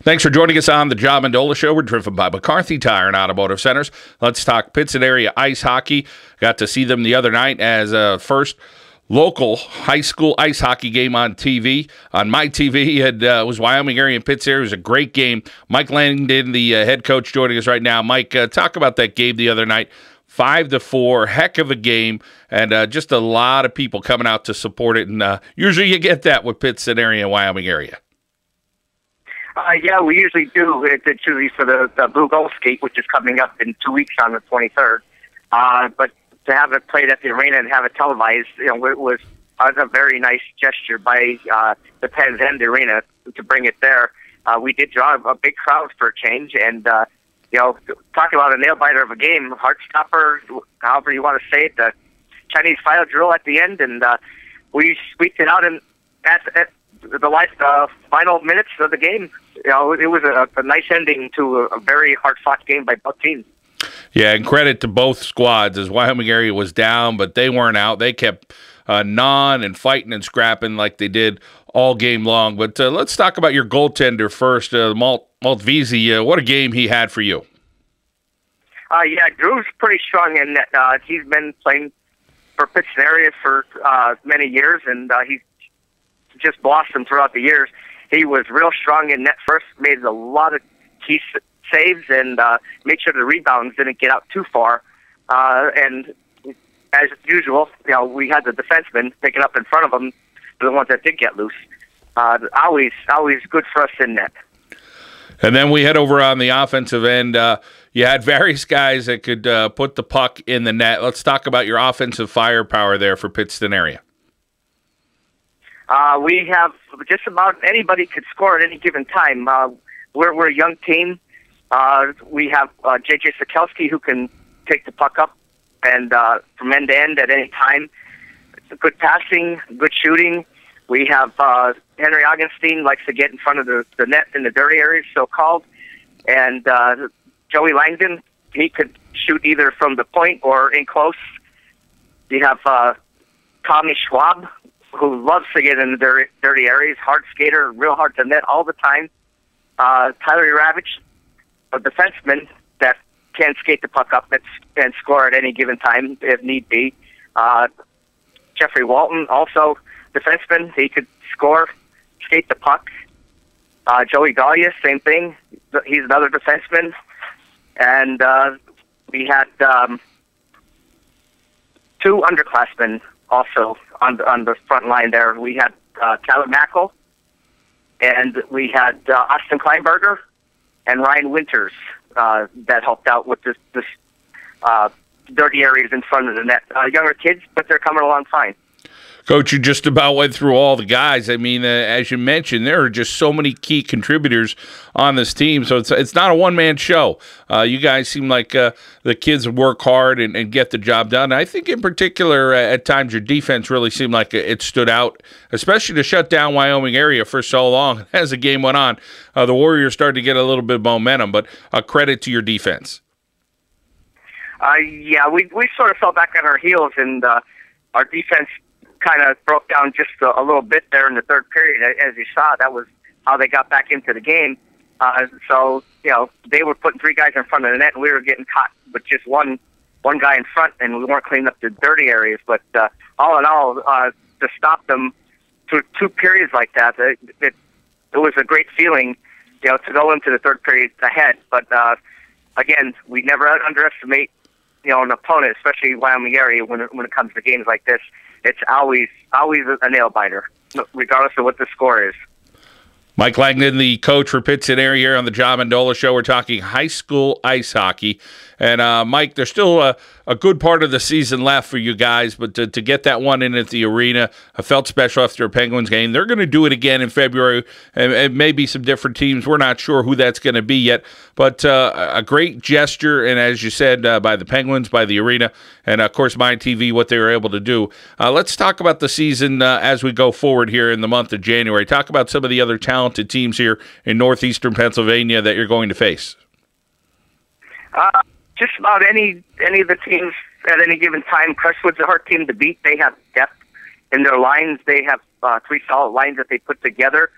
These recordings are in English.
Thanks for joining us on the Mendola Show. We're driven by McCarthy Tire and Automotive Centers. Let's talk Pittston area ice hockey. Got to see them the other night as a first local high school ice hockey game on TV. On my TV, it was Wyoming Area and Pittston area. It was a great game. Mike Langdon, the head coach, joining us right now. Mike, talk about that game the other night. 5-4, heck of a game, and just a lot of people coming out to support it. And usually you get that with Pittston area and Wyoming area. Yeah, we usually do. It's usually for the Blue Goal Skate, which is coming up in 2 weeks on the 23rd. But to have it played at the arena and have it televised, it was a very nice gesture by the Pens and the arena to bring it there. We did draw a big crowd for a change, and talk about a nail-biter of a game, heart-stopper, however you want to say it, the Chinese file drill at the end, and we squeaked it out at the final minutes of the game. It was a nice ending to a very hard-fought game by both teams. Yeah, and credit to both squads as Wyoming area was down, but they weren't out. They kept gnawing and fighting and scrapping like they did all game long. But let's talk about your goaltender first, Maltvizi. What a game he had for you. Yeah, Drew's pretty strong in that. He's been playing for Pittston area for many years, and he's just blossomed throughout the years. He was real strong in net first, made a lot of key saves, and made sure the rebounds didn't get out too far. And as usual, we had the defensemen picking up in front of them, the ones that did get loose. Always good for us in net. And then we head over on the offensive end. You had various guys that could put the puck in the net. Let's talk about your offensive firepower there for Pittston area. We have just about anybody could score at any given time. We're a young team. We have J.J. Sikelski, who can take the puck up and from end to end at any time. Good passing, good shooting. We have Henry Augustine likes to get in front of the net in the dirty areas, so-called. And Joey Langdon, he could shoot either from the point or in close. You have Tommy Schwab, who loves to get in the dirty areas, hard skater, real hard to net all the time. Tyler Ravich, a defenseman that can skate the puck up and score at any given time if need be. Jeffrey Walton, also defenseman. He could score, skate the puck. Joey Goalie, same thing. He's another defenseman. And we had two underclassmen also on the front line there. We had Tyler Mackel, and we had Austin Kleinberger and Ryan Winters that helped out with this dirty areas in front of the net. Younger kids, but they're coming along fine. Coach, you just about went through all the guys. I mean, as you mentioned, there are just so many key contributors on this team, so it's not a one-man show. You guys seem like the kids work hard and get the job done. I think in particular, at times, your defense really seemed like it stood out, especially to shut down Wyoming area for so long. As the game went on, the Warriors started to get a little bit of momentum, but a credit to your defense. Yeah, we sort of fell back on our heels, and our defense kind of broke down just a little bit there in the third period. As you saw, that was how they got back into the game. So, they were putting three guys in front of the net, and we were getting caught with just one guy in front, and we weren't cleaning up the dirty areas. But all in all, to stop them through two periods like that, it was a great feeling, to go into the third period ahead. But, again, we never underestimate, an opponent, especially Wyoming area, when it comes to games like this. It's always a nail-biter, regardless of what the score is. Mike Langdon, the coach for Pittston area here on the Mendola Show. We're talking high school ice hockey. And, Mike, there's still a good part of the season left for you guys, but to get that one in at the arena, I felt special after a Penguins game. They're going to do it again in February, and it may be some different teams. We're not sure who that's going to be yet, but a great gesture, and as you said, by the Penguins, by the arena, and, of course, my TV, what they were able to do. Let's talk about the season as we go forward here in the month of January. Talk about some of the other talented teams here in northeastern Pennsylvania that you're going to face. Just about any of the teams at any given time. Crestwood's a hard team to beat. They have depth in their lines. They have three solid lines that they put together.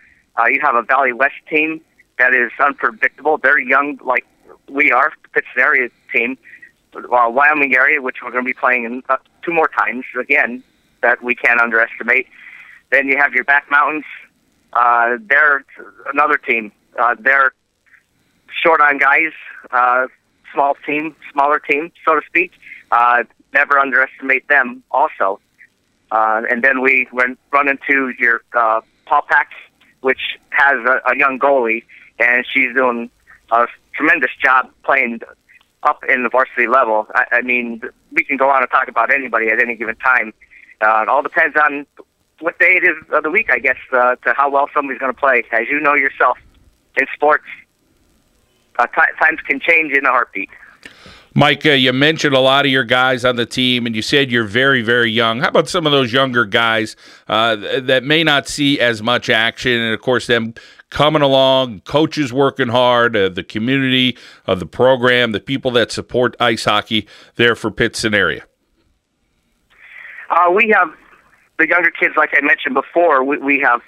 You have a Valley West team that is unpredictable. They're young, like we are, the Pittston area team. Wyoming area, which we're going to be playing in 2 more times again, that we can't underestimate. Then you have your Back Mountains. They're another team. They're short on guys, smaller team, so to speak. Never underestimate them also. And then we run into your Paul Pax, which has a young goalie, and she's doing a tremendous job playing up in the varsity level. I mean, we can go on and talk about anybody at any given time. It all depends on what day it is of the week, I guess, to how well somebody's going to play. As you know yourself, in sports, times can change in a heartbeat. Mike, you mentioned a lot of your guys on the team, and you said you're very, very young. How about some of those younger guys that may not see as much action, and, of course, them coming along, coaches working hard, the community, the program, the people that support ice hockey there for Pittston area? We have the younger kids, like I mentioned before. We have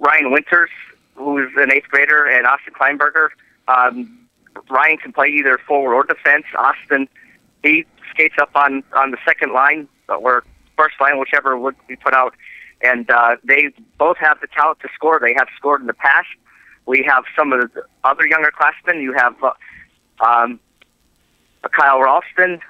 Ryan Winters, who's an 8th grader, and Austin Kleinberger. Ryan can play either forward or defense. Austin, he skates up on the second line, or first line, whichever would be put out. And they both have the talent to score. They have scored in the past. We have some of the other younger classmen. You have Kyle Ralston.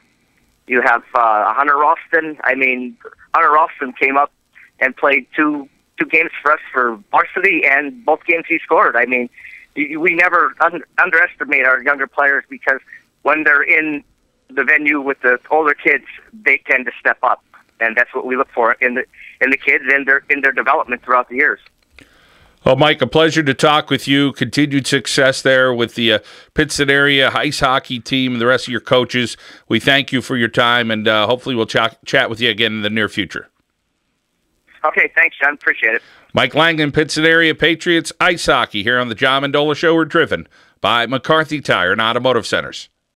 You have Hunter Ralston. I mean, Hunter Ralston came up and played two games for us for varsity, and both games he scored. I mean, we never underestimate our younger players, because when they're in the venue with the older kids, they tend to step up, and that's what we look for in the kids and in their development throughout the years. Well, Mike, a pleasure to talk with you. Continued success there with the Pittston area ice hockey team and the rest of your coaches. We thank you for your time, and hopefully we'll chat with you again in the near future. Okay, thanks, John. Appreciate it. Mike Langdon, Pittston area Patriots ice hockey here on the John Mendola Show. We're driven by McCarthy Tire and Automotive Centers.